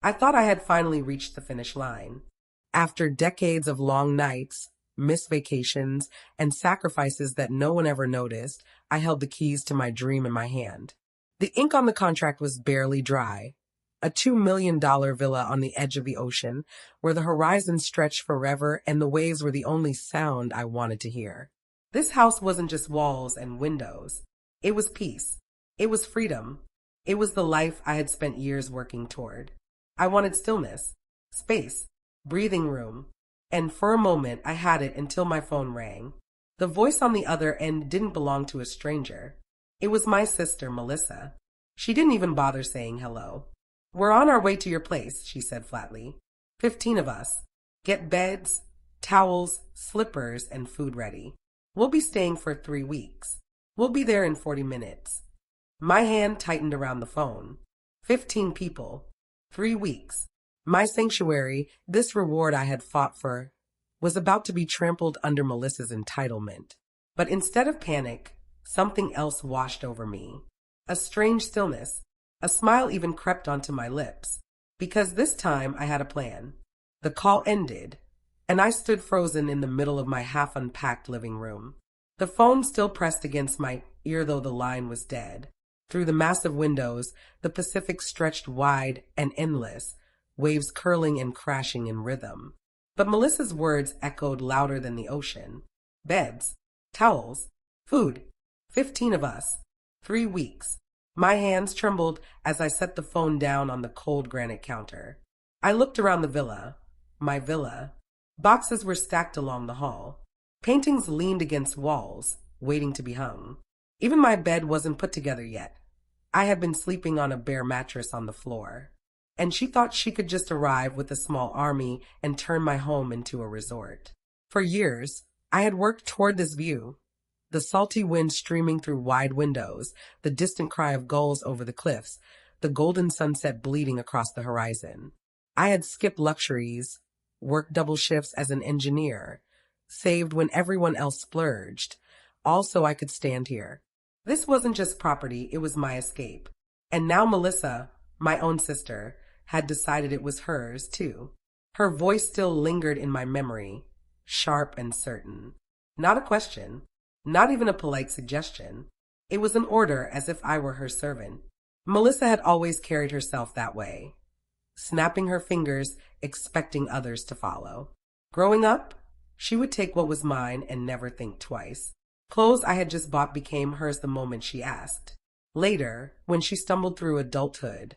I thought I had finally reached the finish line. After decades of long nights, missed vacations, and sacrifices that no one ever noticed, I held the keys to my dream in my hand. The ink on the contract was barely dry. A $2 million villa on the edge of the ocean, where the horizon stretched forever and the waves were the only sound I wanted to hear. This house wasn't just walls and windows. It was peace. It was freedom. It was the life I had spent years working toward. I wanted stillness, space, breathing room, and for a moment I had it until my phone rang. The voice on the other end didn't belong to a stranger. It was my sister, Melissa. She didn't even bother saying hello. "We're on our way to your place," she said flatly. 15 of us. Get beds, towels, slippers, and food ready. We'll be staying for 3 weeks. We'll be there in 40 minutes. My hand tightened around the phone. 15 people. 3 weeks. My sanctuary, this reward I had fought for, was about to be trampled under Melissa's entitlement. But instead of panic, something else washed over me. A strange stillness. A smile even crept onto my lips. Because this time I had a plan. The call ended, and I stood frozen in the middle of my half-unpacked living room. The phone still pressed against my ear, though the line was dead. Through the massive windows, the Pacific stretched wide and endless, waves curling and crashing in rhythm. But Melissa's words echoed louder than the ocean. Beds, towels, food, 15 of us, 3 weeks. My hands trembled as I set the phone down on the cold granite counter. I looked around the villa, my villa. Boxes were stacked along the hall. Paintings leaned against walls, waiting to be hung. Even my bed wasn't put together yet. I had been sleeping on a bare mattress on the floor. And she thought she could just arrive with a small army and turn my home into a resort. For years, I had worked toward this view. The salty wind streaming through wide windows, the distant cry of gulls over the cliffs, the golden sunset bleeding across the horizon. I had skipped luxuries, worked double shifts as an engineer, saved when everyone else splurged, all so I could stand here. This wasn't just property, it was my escape. And now Melissa, my own sister, had decided it was hers, too. Her voice still lingered in my memory, sharp and certain. Not a question, not even a polite suggestion. It was an order, as if I were her servant. Melissa had always carried herself that way, snapping her fingers, expecting others to follow. Growing up, she would take what was mine and never think twice. Clothes I had just bought became hers the moment she asked. Later, when she stumbled through adulthood,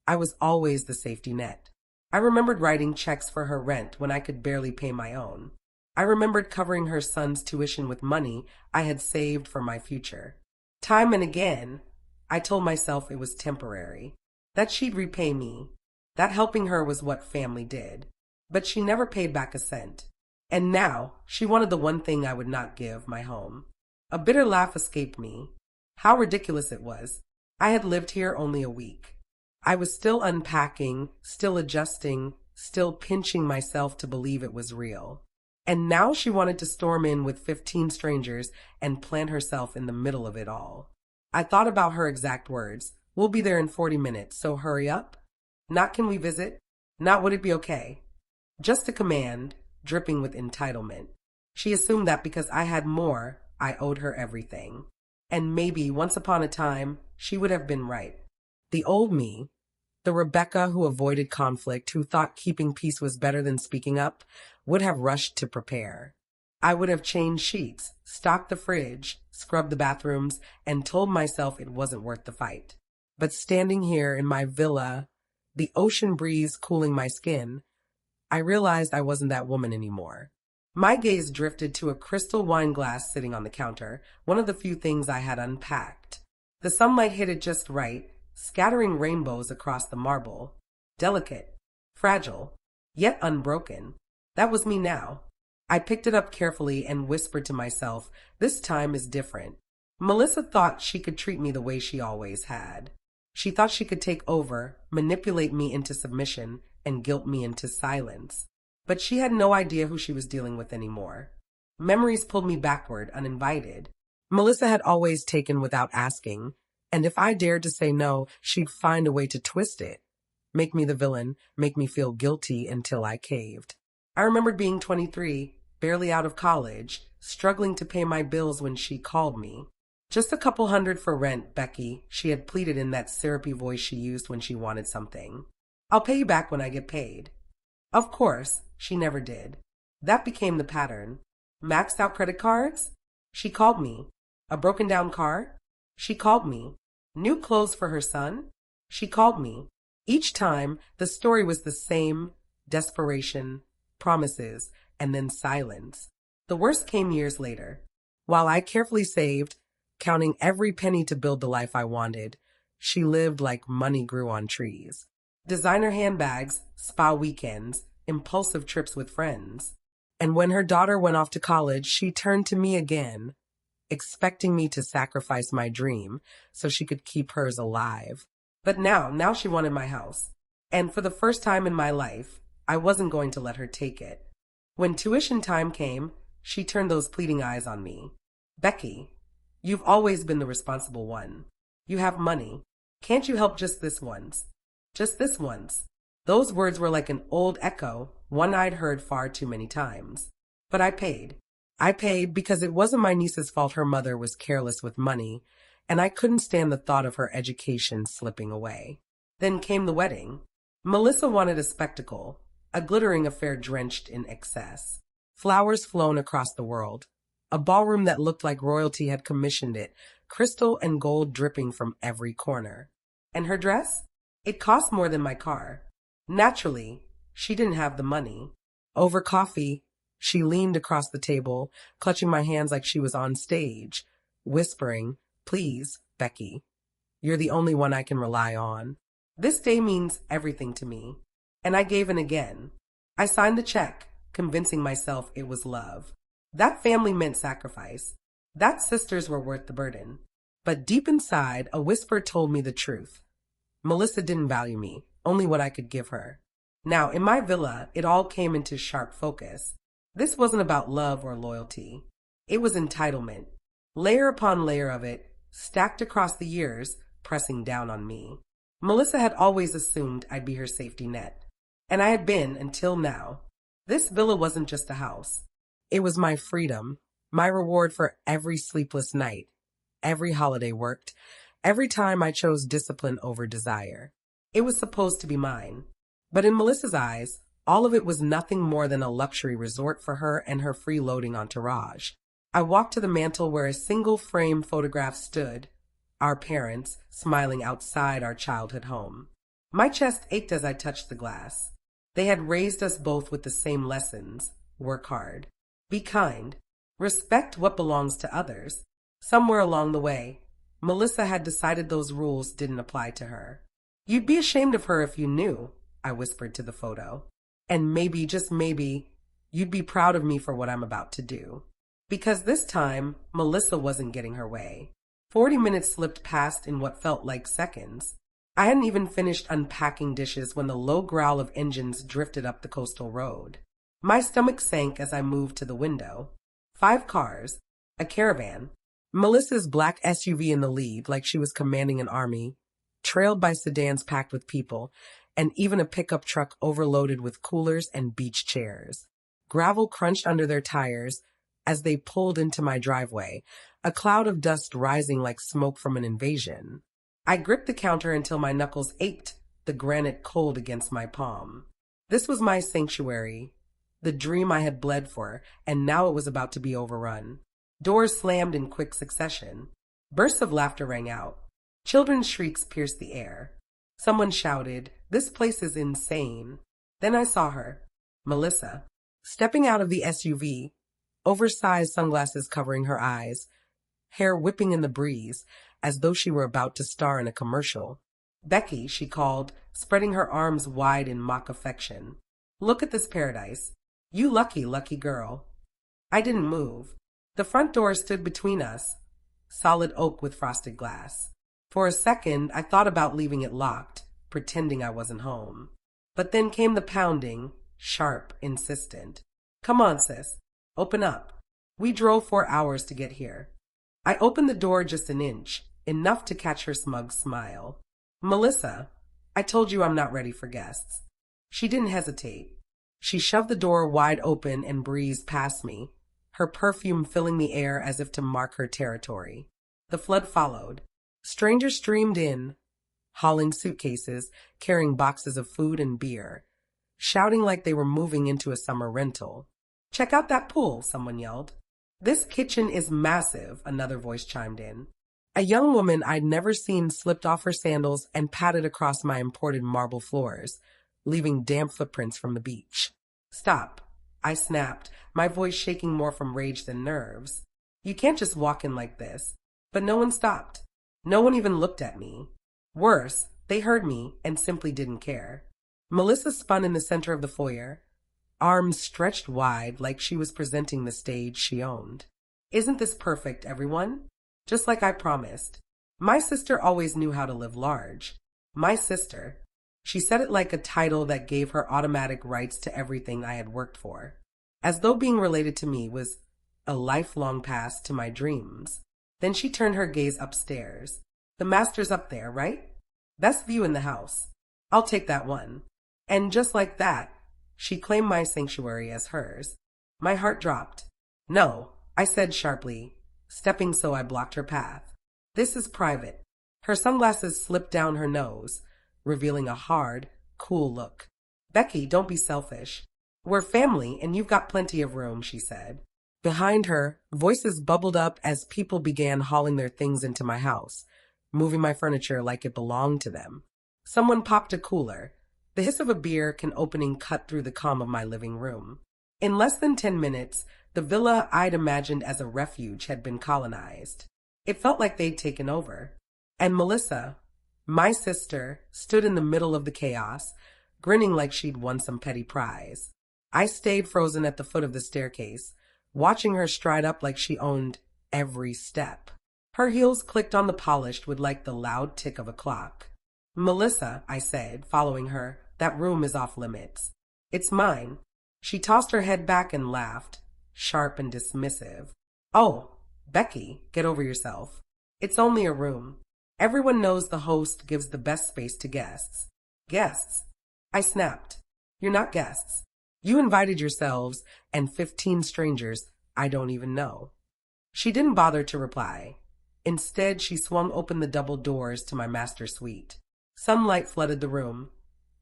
I was always the safety net. I remembered writing checks for her rent when I could barely pay my own. I remembered covering her son's tuition with money I had saved for my future. Time and again, I told myself it was temporary, that she'd repay me, that helping her was what family did. But she never paid back a cent. And now, she wanted the one thing I would not give, my home. A bitter laugh escaped me. How ridiculous it was. I had lived here only a week. I was still unpacking, still adjusting, still pinching myself to believe it was real. And now she wanted to storm in with 15 strangers and plant herself in the middle of it all. I thought about her exact words. "We'll be there in 40 minutes, so hurry up." Not "can we visit?" Not "would it be okay?" Just a command, dripping with entitlement. She assumed that because I had more, I owed her everything. And maybe, once upon a time, she would have been right. The old me, the Rebecca who avoided conflict, who thought keeping peace was better than speaking up, would have rushed to prepare. I would have changed sheets, stocked the fridge, scrubbed the bathrooms, and told myself it wasn't worth the fight. But standing here in my villa, the ocean breeze cooling my skin, I realized I wasn't that woman anymore. My gaze drifted to a crystal wine glass sitting on the counter, one of the few things I had unpacked. The sunlight hit it just right, scattering rainbows across the marble. Delicate, fragile, yet unbroken. That was me now. I picked it up carefully and whispered to myself, "This time is different." Melissa thought she could treat me the way she always had. She thought she could take over, manipulate me into submission, and guilt me into silence. But she had no idea who she was dealing with anymore. Memories pulled me backward, uninvited. Melissa had always taken without asking, and if I dared to say no, she'd find a way to twist it. make me the villain, make me feel guilty until I caved. I remembered being 23, barely out of college, struggling to pay my bills when she called me. Just a couple hundred for rent, Becky, she had pleaded in that syrupy voice she used when she wanted something. I'll pay you back when I get paid. Of course, she never did. That became the pattern. Maxed out credit cards? She called me. A broken down car? She called me. New clothes for her son? She called me. Each time, the story was the same: desperation, promises, and then silence. The worst came years later. While I carefully saved, counting every penny to build the life I wanted, she lived like money grew on trees. Designer handbags, spa weekends, impulsive trips with friends. And when her daughter went off to college, she turned to me again, expecting me to sacrifice my dream so she could keep hers alive. But now she wanted my house. And for the first time in my life, I wasn't going to let her take it. When tuition time came, she turned those pleading eyes on me. Becky, you've always been the responsible one. You have money. Can't you help just this once? Just this once. Those words were like an old echo, one I'd heard far too many times. But I paid. I paid because it wasn't my niece's fault her mother was careless with money, and I couldn't stand the thought of her education slipping away. Then came the wedding. Melissa wanted a spectacle, a glittering affair drenched in excess. Flowers flown across the world. A ballroom that looked like royalty had commissioned it, crystal and gold dripping from every corner. And her dress? It cost more than my car. Naturally, she didn't have the money. Over coffee, she leaned across the table, clutching my hands like she was on stage, whispering, "Please, Becky, you're the only one I can rely on." This day means everything to me. And I gave in again. I signed the check, convincing myself it was love. That family meant sacrifice. That sisters were worth the burden. But deep inside, a whisper told me the truth. Melissa didn't value me, only what I could give her. Now, in my villa, it all came into sharp focus. This wasn't about love or loyalty. It was entitlement. Layer upon layer of it, stacked across the years, pressing down on me. Melissa had always assumed I'd be her safety net. And I had been until now. This villa wasn't just a house. It was my freedom, my reward for every sleepless night, every holiday worked, every time I chose discipline over desire. It was supposed to be mine. But in Melissa's eyes, all of it was nothing more than a luxury resort for her and her freeloading entourage. I walked to the mantel where a single frame photograph stood, our parents smiling outside our childhood home. My chest ached as I touched the glass. They had raised us both with the same lessons: work hard, be kind, respect what belongs to others. Somewhere along the way, Melissa had decided those rules didn't apply to her. "You'd be ashamed of her if you knew," I whispered to the photo. "And maybe, just maybe, you'd be proud of me for what I'm about to do." Because this time, Melissa wasn't getting her way. 40 minutes slipped past in what felt like seconds. I hadn't even finished unpacking dishes when the low growl of engines drifted up the coastal road. My stomach sank as I moved to the window. 5 cars, a caravan, Melissa's black SUV in the lead like she was commanding an army, trailed by sedans packed with people, and even a pickup truck overloaded with coolers and beach chairs. Gravel crunched under their tires as they pulled into my driveway, a cloud of dust rising like smoke from an invasion. I gripped the counter until my knuckles ached, the granite cold against my palm. This was my sanctuary, the dream I had bled for, and now it was about to be overrun. Doors slammed in quick succession. Bursts of laughter rang out. Children's shrieks pierced the air. Someone shouted, "This place is insane." Then I saw her, Melissa, stepping out of the SUV, oversized sunglasses covering her eyes, hair whipping in the breeze, as though she were about to star in a commercial. "Becky," she called, spreading her arms wide in mock affection. "Look at this paradise. You lucky, lucky girl." I didn't move. The front door stood between us, solid oak with frosted glass. For a second, I thought about leaving it locked, pretending I wasn't home. But then came the pounding, sharp, insistent. "Come on, sis. Open up." We drove 4 hours to get here. I opened the door just an inch, enough to catch her smug smile. "Melissa, I told you I'm not ready for guests. She didn't hesitate. She shoved the door wide open and breezed past me, her perfume filling the air as if to mark her territory. The flood followed. Strangers streamed in, hauling suitcases, carrying boxes of food and beer, shouting like they were moving into a summer rental. "Check out that pool," someone yelled. "This kitchen is massive," another voice chimed in. A young woman I'd never seen slipped off her sandals and padded across my imported marble floors, leaving damp footprints from the beach. "Stop," I snapped, my voice shaking more from rage than nerves. "You can't just walk in like this." But no one stopped. No one even looked at me. Worse, they heard me and simply didn't care. Melissa spun in the center of the foyer, arms stretched wide like she was presenting the stage she owned. "Isn't this perfect, everyone? Just like I promised. My sister always knew how to live large. My sister." She said it like a title that gave her automatic rights to everything I had worked for, as though being related to me was a lifelong path to my dreams. Then she turned her gaze upstairs. "The master's up there, right? Best view in the house. I'll take that one." And just like that, she claimed my sanctuary as hers. My heart dropped. "No," I said sharply, stepping so I blocked her path. "This is private." Her sunglasses slipped down her nose, revealing a hard, cool look. "Becky, don't be selfish. We're family and you've got plenty of room," she said. Behind her, voices bubbled up as people began hauling their things into my house, moving my furniture like it belonged to them. Someone popped a cooler. The hiss of a beer can opening cut through the calm of my living room. In less than 10 minutes, the villa I'd imagined as a refuge had been colonized. It felt like they'd taken over. And Melissa, my sister, stood in the middle of the chaos, grinning like she'd won some petty prize. I stayed frozen at the foot of the staircase, watching her stride up like she owned every step. Her heels clicked on the polished wood like the loud tick of a clock. "Melissa," I said, following her, "that room is off limits." "It's mine." She tossed her head back and laughed, sharp and dismissive. "Oh, Becky, get over yourself. It's only a room. Everyone knows the host gives the best space to guests." "Guests?" I snapped. "You're not guests. You invited yourselves and 15 strangers I don't even know." She didn't bother to reply. Instead, she swung open the double doors to my master suite. Sunlight flooded the room,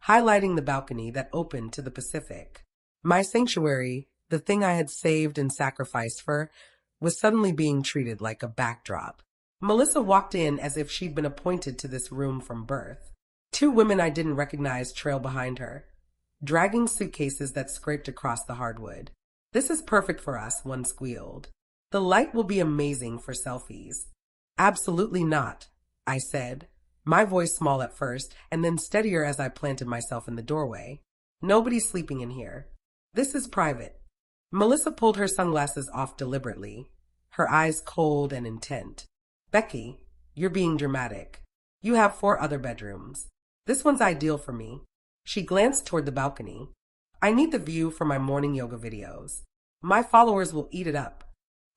highlighting the balcony that opened to the Pacific. My sanctuary, the thing I had saved and sacrificed for, was suddenly being treated like a backdrop. Melissa walked in as if she'd been appointed to this room from birth. 2 women I didn't recognize trailed behind her, dragging suitcases that scraped across the hardwood. "This is perfect for us," one squealed. "The light will be amazing for selfies." "Absolutely not," I said, my voice small at first and then steadier as I planted myself in the doorway. "Nobody's sleeping in here. This is private." Melissa pulled her sunglasses off deliberately, her eyes cold and intent. "Becky, you're being dramatic. You have 4 other bedrooms. This one's ideal for me." She glanced toward the balcony. "I need the view for my morning yoga videos. My followers will eat it up."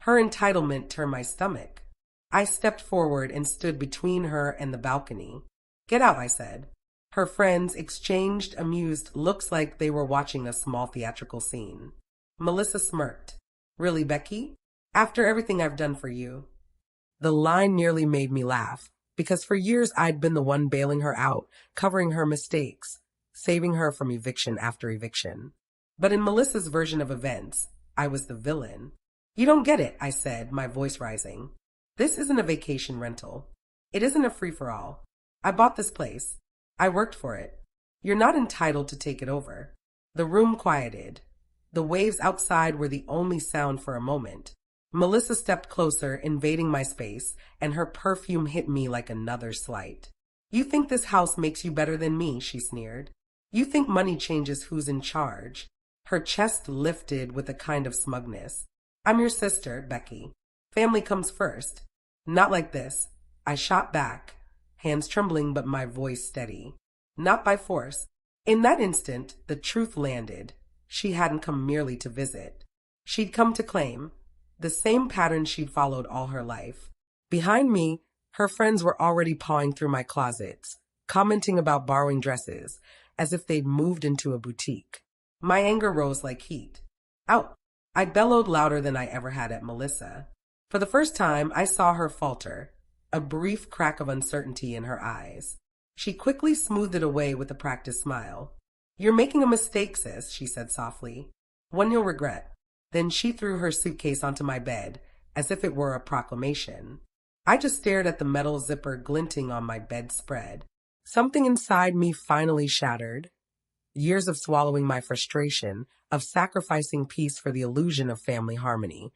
Her entitlement turned my stomach. I stepped forward and stood between her and the balcony. "Get out," I said. Her friends exchanged amused looks like they were watching a small theatrical scene. Melissa smirked. "Really, Becky? After everything I've done for you?" The line nearly made me laugh, because for years I'd been the one bailing her out, covering her mistakes, saving her from eviction after eviction. But in Melissa's version of events, I was the villain. "You don't get it," I said, my voice rising. "This isn't a vacation rental. It isn't a free-for-all. I bought this place. I worked for it. You're not entitled to take it over." The room quieted. The waves outside were the only sound for a moment. Melissa stepped closer, invading my space, and her perfume hit me like another slight. "You think this house makes you better than me," she sneered. "You think money changes who's in charge." Her chest lifted with a kind of smugness. "I'm your sister, Becky. Family comes first." "Not like this." I shot back, hands trembling but my voice steady. "Not by force." In that instant, the truth landed. She hadn't come merely to visit. She'd come to claim the same pattern she'd followed all her life. Behind me, her friends were already pawing through my closets, commenting about borrowing dresses, as if they'd moved into a boutique. My anger rose like heat. Out! I bellowed louder than I ever had at Melissa. For the first time, I saw her falter, a brief crack of uncertainty in her eyes. She quickly smoothed it away with a practiced smile. "You're making a mistake, sis," she said softly. "One you'll regret." Then she threw her suitcase onto my bed, as if it were a proclamation. I just stared at the metal zipper glinting on my bedspread. Something inside me finally shattered. Years of swallowing my frustration, of sacrificing peace for the illusion of family harmony,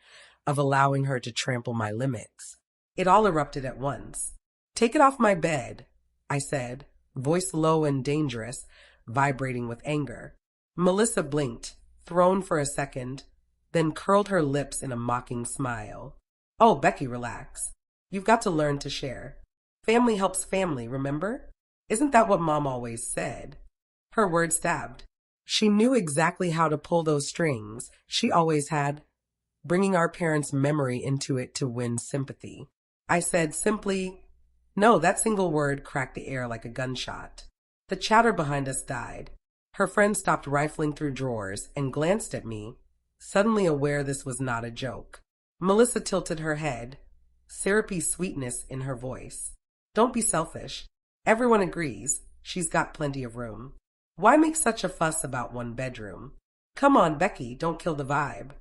of allowing her to trample my limits. It all erupted at once. "Take it off my bed," I said, voice low and dangerous, vibrating with anger. Melissa blinked, thrown for a second, then curled her lips in a mocking smile. "Oh, Becky, relax. You've got to learn to share. Family helps family, remember? Isn't that what Mom always said?" Her words stabbed. She knew exactly how to pull those strings. She always had, bringing our parents' memory into it to win sympathy. I said simply, "No," that single word cracked the air like a gunshot. The chatter behind us died. Her friend stopped rifling through drawers and glanced at me, suddenly aware this was not a joke. Melissa tilted her head, syrupy sweetness in her voice. "Don't be selfish. Everyone agrees. She's got plenty of room. Why make such a fuss about one bedroom? Come on, Becky, don't kill the vibe."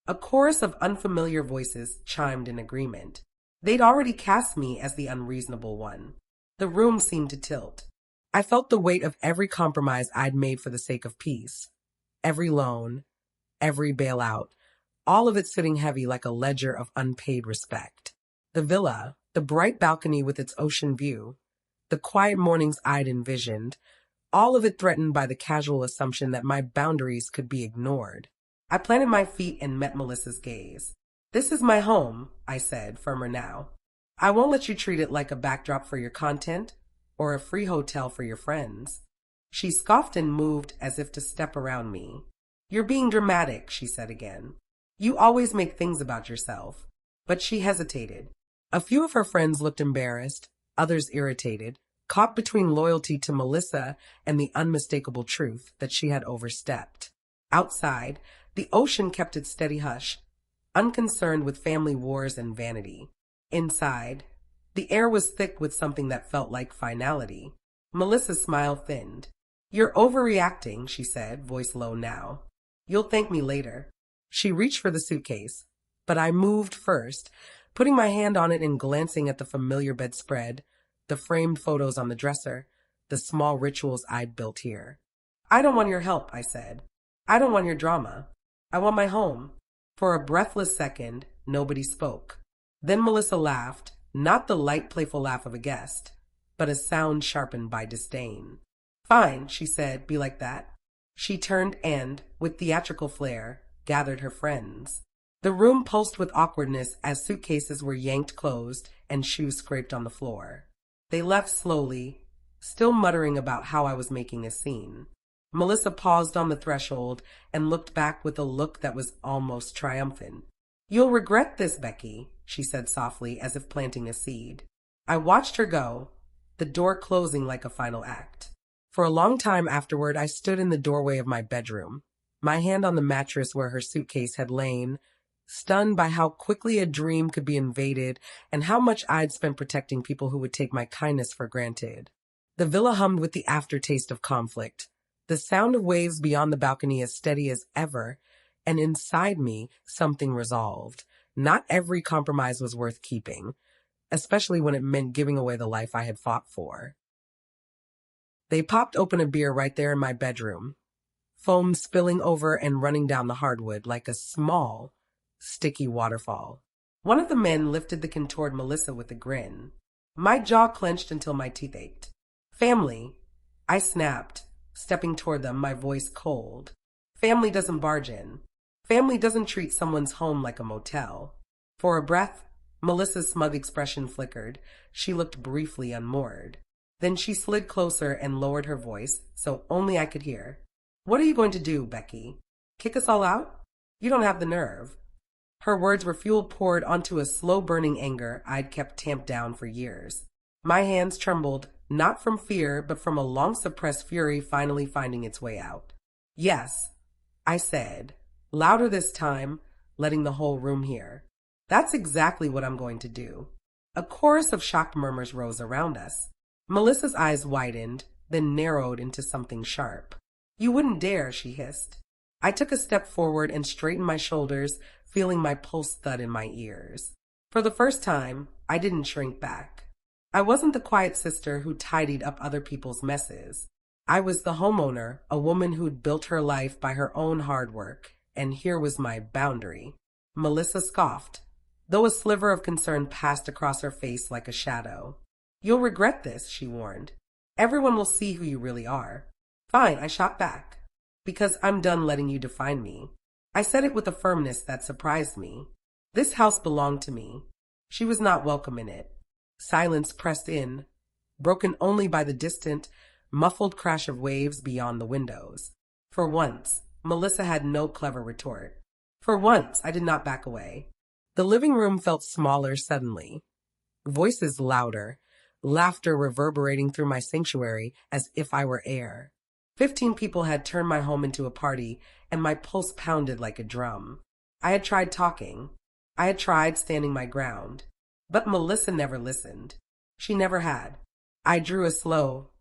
A chorus of unfamiliar voices chimed in agreement. They'd already cast me as the unreasonable one. The room seemed to tilt. I felt the weight of every compromise I'd made for the sake of peace. Every loan, every bailout, all of it sitting heavy like a ledger of unpaid respect. The villa, the bright balcony with its ocean view, the quiet mornings I'd envisioned, all of it threatened by the casual assumption that my boundaries could be ignored. I planted my feet and met Melissa's gaze. "This is my home," I said, firmer now. "I won't let you treat it like a backdrop for your content or a free hotel for your friends." She scoffed and moved as if to step around me. "You're being dramatic," she said again. "You always make things about yourself." But she hesitated. A few of her friends looked embarrassed, others irritated, caught between loyalty to Melissa and the unmistakable truth that she had overstepped. Outside, the ocean kept its steady hush, unconcerned with family wars and vanity. Inside, the air was thick with something that felt like finality. Melissa's smile thinned. "You're overreacting," she said, voice low now. "You'll thank me later." She reached for the suitcase, but I moved first, putting my hand on it and glancing at the familiar bedspread, the framed photos on the dresser, the small rituals I'd built here. "I don't want your help," I said. "I don't want your drama. I want my home." For a breathless second, nobody spoke. Then Melissa laughed, not the light, playful laugh of a guest, but a sound sharpened by disdain. "Fine," she said, "be like that." She turned and, with theatrical flair, gathered her friends. The room pulsed with awkwardness as suitcases were yanked closed and shoes scraped on the floor. They left slowly, still muttering about how I was making a scene. Melissa paused on the threshold and looked back with a look that was almost triumphant. "You'll regret this, Becky," she said softly, as if planting a seed. I watched her go, the door closing like a final act. For a long time afterward, I stood in the doorway of my bedroom, my hand on the mattress where her suitcase had lain, stunned by how quickly a dream could be invaded and how much I'd spent protecting people who would take my kindness for granted. The villa hummed with the aftertaste of conflict, the sound of waves beyond the balcony as steady as ever, and inside me, something resolved. Not every compromise was worth keeping, especially when it meant giving away the life I had fought for. They popped open a beer right there in my bedroom, foam spilling over and running down the hardwood like a small, sticky waterfall. One of the men lifted the can toward Melissa with a grin. My jaw clenched until my teeth ached. "Family," I snapped, stepping toward them, my voice cold. "Family doesn't barge in. Family doesn't treat someone's home like a motel." For a breath, Melissa's smug expression flickered. She looked briefly unmoored. Then she slid closer and lowered her voice so only I could hear. "What are you going to do, Becky? Kick us all out? You don't have the nerve." Her words were fuel poured onto a slow-burning anger I'd kept tamped down for years. My hands trembled, not from fear, but from a long-suppressed fury finally finding its way out. Yes, I said, louder this time, letting the whole room hear. That's exactly what I'm going to do. A chorus of shocked murmurs rose around us. Melissa's eyes widened, then narrowed into something sharp. You wouldn't dare, she hissed. I took a step forward and straightened my shoulders, feeling my pulse thud in my ears. For the first time, I didn't shrink back. I wasn't the quiet sister who tidied up other people's messes. I was the homeowner, a woman who'd built her life by her own hard work, and here was my boundary. Melissa scoffed, though a sliver of concern passed across her face like a shadow. You'll regret this, she warned. Everyone will see who you really are. Fine, I shot back. Because I'm done letting you define me. I said it with a firmness that surprised me. This house belonged to me. She was not welcome in it. Silence pressed in, broken only by the distant, muffled crash of waves beyond the windows. For once, Melissa had no clever retort. For once, I did not back away. The living room felt smaller suddenly. Voices louder, laughter reverberating through my sanctuary as if I were air. 15 people had turned my home into a party, and my pulse pounded like a drum. I had tried talking. I had tried standing my ground. But Melissa never listened. She never had. I drew a slow,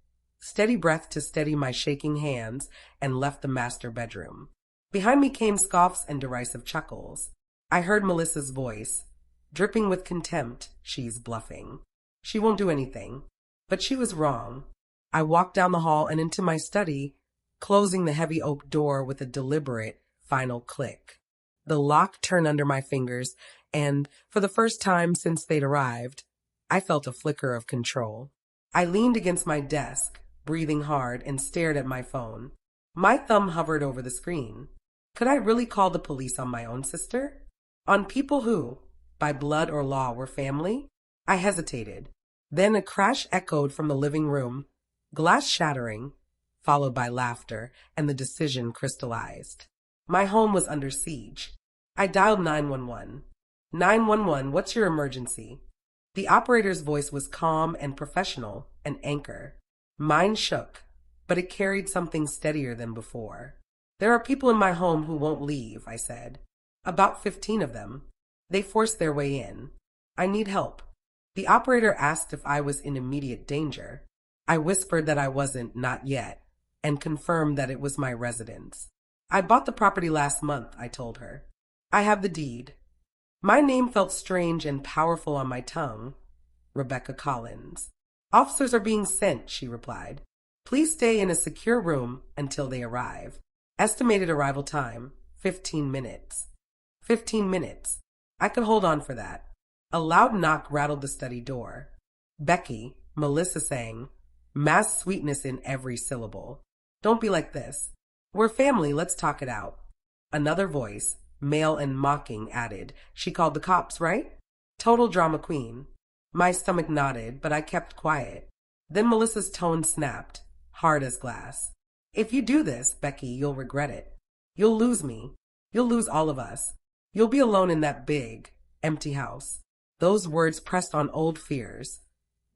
steady breath to steady my shaking hands and left the master bedroom. Behind me came scoffs and derisive chuckles. I heard Melissa's voice, dripping with contempt. She's bluffing. She won't do anything. But she was wrong. I walked down the hall and into my study, closing the heavy oak door with a deliberate, final click. The lock turned under my fingers, and, for the first time since they'd arrived, I felt a flicker of control. I leaned against my desk, breathing hard, and stared at my phone. My thumb hovered over the screen. Could I really call the police on my own sister? On people who, by blood or law, were family? I hesitated. Then a crash echoed from the living room, glass shattering, followed by laughter, and the decision crystallized. My home was under siege. I dialed 911. 911, what's your emergency? The operator's voice was calm and professional, an anchor. Mine shook, but it carried something steadier than before. There are people in my home who won't leave, I said. About 15 of them. They forced their way in. I need help. The operator asked if I was in immediate danger. I whispered that I wasn't, not yet, and confirmed that it was my residence. I bought the property last month, I told her. I have the deed. My name felt strange and powerful on my tongue. Rebecca Collins. Officers are being sent, she replied. Please stay in a secure room until they arrive. Estimated arrival time, 15 minutes. 15 minutes. I could hold on for that. A loud knock rattled the study door. Becky, Melissa sang, mass sweetness in every syllable. Don't be like this. We're family, let's talk it out. Another voice, male and mocking, added, She called the cops, right? Total drama queen. My stomach nodded, but I kept quiet. Then Melissa's tone snapped, hard as glass. If you do this, Becky, you'll regret it. You'll lose me. You'll lose all of us. You'll be alone in that big, empty house. Those words pressed on old fears,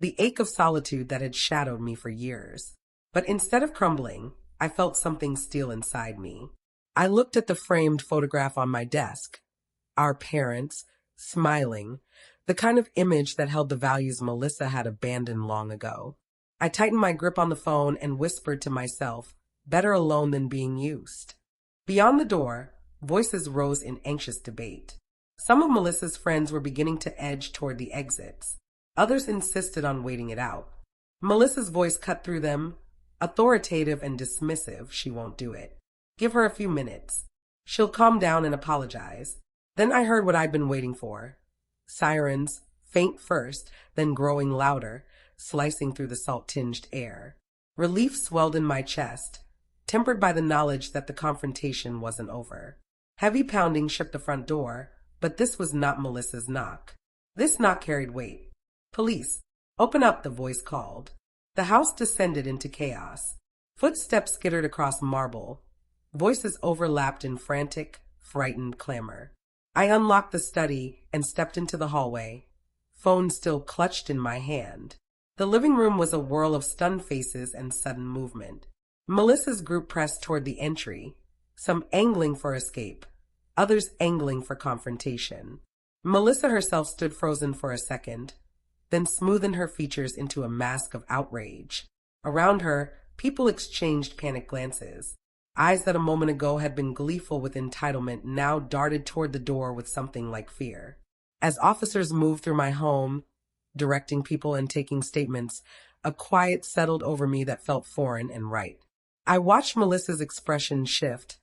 the ache of solitude that had shadowed me for years. But instead of crumbling, I felt something steal inside me. I looked at the framed photograph on my desk. Our parents, smiling, the kind of image that held the values Melissa had abandoned long ago. I tightened my grip on the phone and whispered to myself, better alone than being used. Beyond the door, voices rose in anxious debate. Some of Melissa's friends were beginning to edge toward the exits. Others insisted on waiting it out. Melissa's voice cut through them, authoritative and dismissive. She won't do it. Give her a few minutes. She'll calm down and apologize. Then I heard what I'd been waiting for. Sirens, faint first, then growing louder, slicing through the salt-tinged air. Relief swelled in my chest, tempered by the knowledge that the confrontation wasn't over. Heavy pounding shook the front door, but this was not Melissa's knock. This knock carried weight. Police, open up, the voice called. The house descended into chaos. Footsteps skittered across marble. Voices overlapped in frantic, frightened clamor. I unlocked the study and stepped into the hallway, phone still clutched in my hand. The living room was a whirl of stunned faces and sudden movement. Melissa's group pressed toward the entry, some angling for escape, others angling for confrontation. Melissa herself stood frozen for a second, then smoothened her features into a mask of outrage. Around her, people exchanged panicked glances. Eyes that a moment ago had been gleeful with entitlement now darted toward the door with something like fear. As officers moved through my home, directing people and taking statements, a quiet settled over me that felt foreign and right. I watched Melissa's expression shift,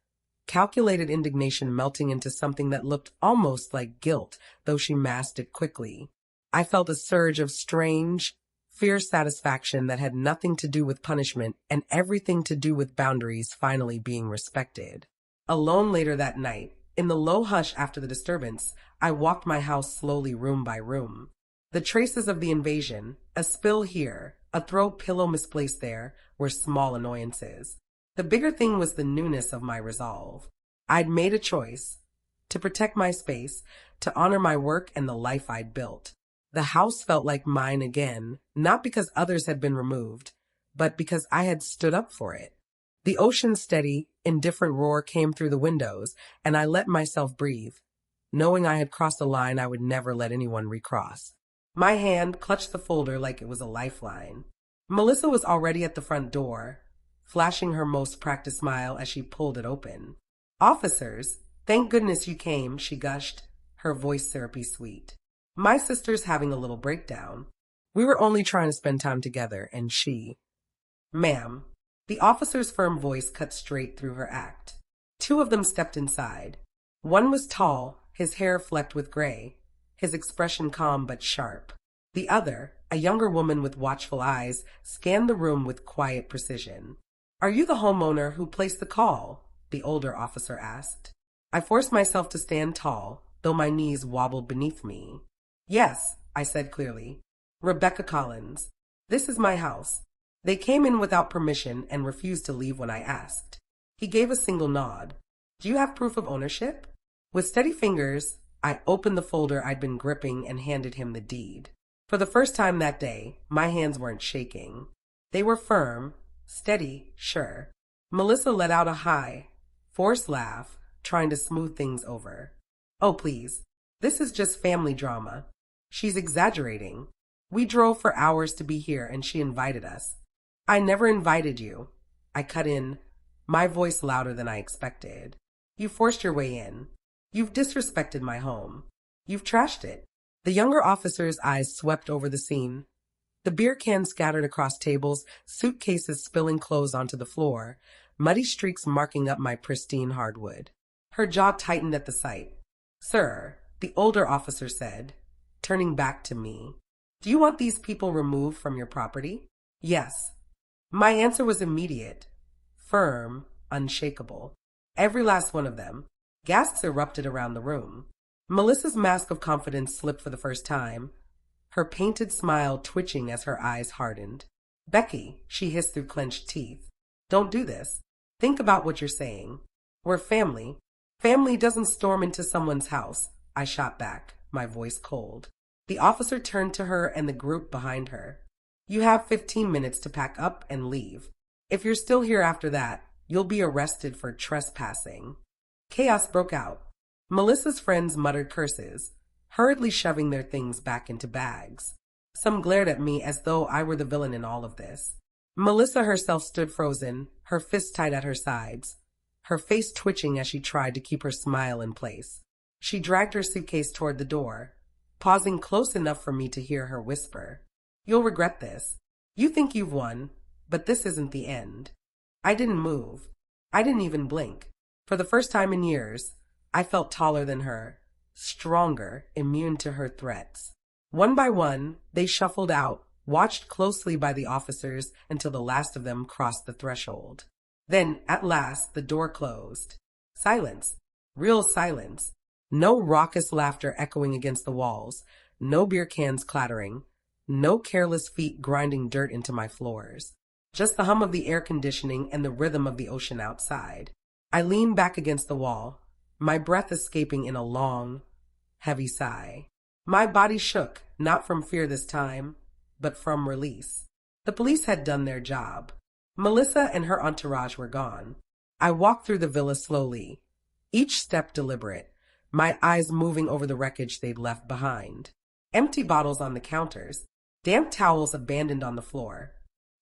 calculated indignation melting into something that looked almost like guilt, though she masked it quickly. I felt a surge of strange, fierce satisfaction that had nothing to do with punishment and everything to do with boundaries finally being respected. Alone later that night, in the low hush after the disturbance, I walked my house slowly room by room. The traces of the invasion, a spill here, a throw pillow misplaced there, were small annoyances. The bigger thing was the newness of my resolve. I'd made a choice to protect my space, to honor my work and the life I'd built. The house felt like mine again, not because others had been removed, but because I had stood up for it. The ocean's steady, indifferent roar came through the windows, and I let myself breathe, knowing I had crossed a line I would never let anyone recross. My hand clutched the folder like it was a lifeline. Melissa was already at the front door, flashing her most practiced smile as she pulled it open. "Officers, thank goodness you came," she gushed, her voice syrupy sweet. "My sister's having a little breakdown. We were only trying to spend time together, and she—" "Ma'am." The officer's firm voice cut straight through her act. Two of them stepped inside. One was tall, his hair flecked with gray, his expression calm but sharp. The other, a younger woman with watchful eyes, scanned the room with quiet precision. "Are you the homeowner who placed the call?" the older officer asked. I forced myself to stand tall, though my knees wobbled beneath me. "Yes," I said clearly. "Rebecca Collins. This is my house." They came in without permission and refused to leave when I asked. He gave a single nod. "Do you have proof of ownership?" With steady fingers, I opened the folder I'd been gripping and handed him the deed. For the first time that day, my hands weren't shaking. They were firm, steady, sure. Melissa let out a high, forced laugh, trying to smooth things over. "Oh, please. This is just family drama. She's exaggerating. We drove for hours to be here and she invited us." "I never invited you." I cut in, my voice louder than I expected. "You forced your way in. You've disrespected my home. You've trashed it." The younger officer's eyes swept over the scene. The beer cans scattered across tables, suitcases spilling clothes onto the floor, muddy streaks marking up my pristine hardwood. Her jaw tightened at the sight. "Sir," the older officer said, turning back to me, "do you want these people removed from your property?" "Yes." My answer was immediate, firm, unshakable. Every last one of them. Gasps erupted around the room. Melissa's mask of confidence slipped for the first time, her painted smile twitching as her eyes hardened. "Becky," she hissed through clenched teeth, "don't do this. Think about what you're saying. We're family. Family doesn't storm into someone's house." I shot back, my voice cold. The officer turned to her and the group behind her. "You have 15 minutes to pack up and leave. If you're still here after that, you'll be arrested for trespassing." Chaos broke out. Melissa's friends muttered curses, hurriedly shoving their things back into bags. Some glared at me as though I were the villain in all of this. Melissa herself stood frozen, her fists tight at her sides, her face twitching as she tried to keep her smile in place. She dragged her suitcase toward the door, pausing close enough for me to hear her whisper, "You'll regret this. You think you've won, but this isn't the end." I didn't move. I didn't even blink. For the first time in years, I felt taller than her, stronger, immune to her threats. One by one, they shuffled out, watched closely by the officers until the last of them crossed the threshold. Then, at last, the door closed. Silence. Real silence. No raucous laughter echoing against the walls, no beer cans clattering, no careless feet grinding dirt into my floors. Just the hum of the air conditioning and the rhythm of the ocean outside. I leaned back against the wall, my breath escaping in a long, heavy sigh. My body shook, not from fear this time, but from release. The police had done their job. Melissa and her entourage were gone. I walked through the villa slowly, each step deliberate, my eyes moving over the wreckage they'd left behind. Empty bottles on the counters, damp towels abandoned on the floor,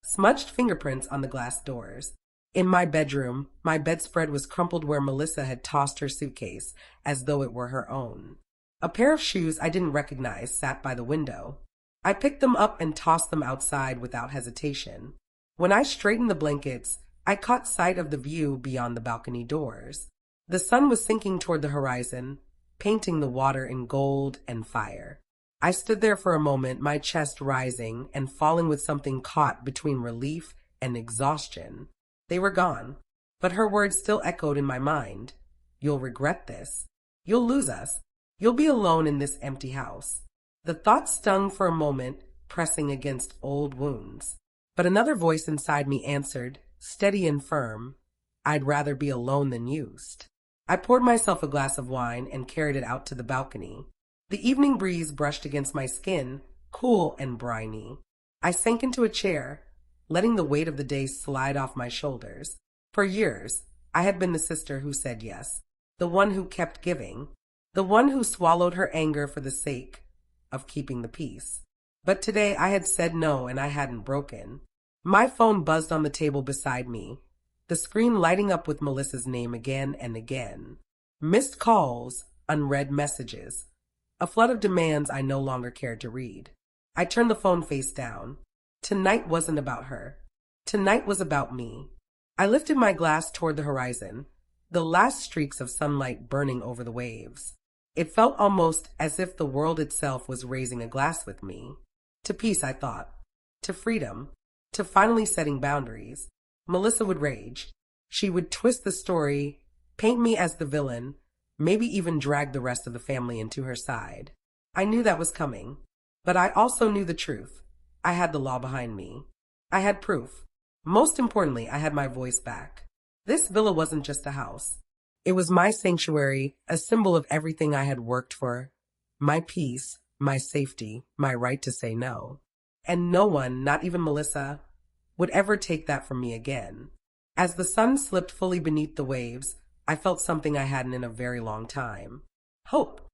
smudged fingerprints on the glass doors. In my bedroom, my bedspread was crumpled where Melissa had tossed her suitcase, as though it were her own. A pair of shoes I didn't recognize sat by the window. I picked them up and tossed them outside without hesitation. When I straightened the blankets, I caught sight of the view beyond the balcony doors. The sun was sinking toward the horizon, painting the water in gold and fire. I stood there for a moment, my chest rising and falling with something caught between relief and exhaustion. They were gone, but her words still echoed in my mind. You'll regret this. You'll lose us. You'll be alone in this empty house. The thought stung for a moment, pressing against old wounds. But another voice inside me answered, steady and firm, I'd rather be alone than used. I poured myself a glass of wine and carried it out to the balcony. The evening breeze brushed against my skin, cool and briny. I sank into a chair, letting the weight of the day slide off my shoulders. For years, I had been the sister who said yes, the one who kept giving, the one who swallowed her anger for the sake of keeping the peace. But today I had said no and I hadn't broken. My phone buzzed on the table beside me, the screen lighting up with Melissa's name again and again. Missed calls, unread messages, a flood of demands I no longer cared to read. I turned the phone face down. Tonight wasn't about her. Tonight was about me. I lifted my glass toward the horizon, the last streaks of sunlight burning over the waves. It felt almost as if the world itself was raising a glass with me. To peace, I thought. To freedom. To finally setting boundaries. Melissa would rage. She would twist the story, paint me as the villain, maybe even drag the rest of the family into her side. I knew that was coming. But I also knew the truth. I had the law behind me. I had proof. Most importantly, I had my voice back. This villa wasn't just a house. It was my sanctuary, a symbol of everything I had worked for. My peace, my safety, my right to say no. And no one, not even Melissa, would ever take that from me again. As the sun slipped fully beneath the waves, I felt something I hadn't in a very long time. Hope.